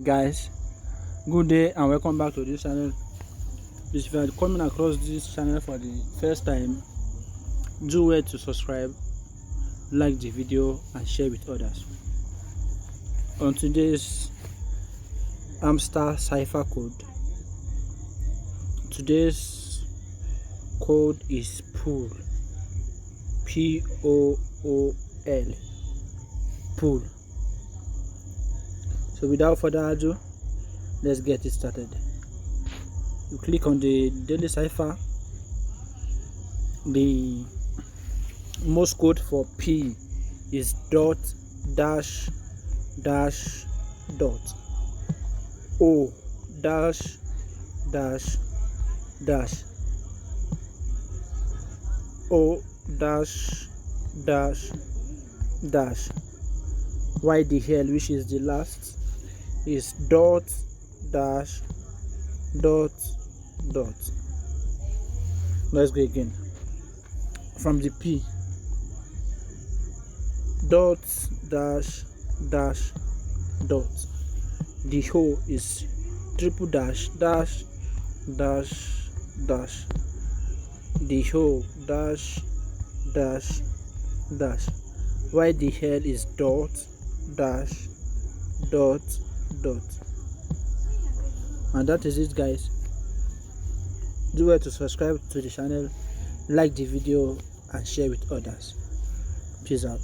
Guys, good day and welcome back to this channel. If you are coming across this channel for the first time, do well to subscribe, like the video and share with others. On today's Hamster cipher code, today's code is pool, P-O-O-L, pool. So without further ado, let's get it started. You click on the daily cipher. The Morse code for P is dot dash dash dot O dash dash dash O dash dash dash. Why the hell, which is the last, is dot dash dot dot. Let's go again. From the P, dot dash dash dot. The O is triple dash dash dash dash. The O dash dash dash. Why the hell is dot dash dot dot. And that is it, guys. Do well to subscribe to the channel, like the video and share with others. Peace out.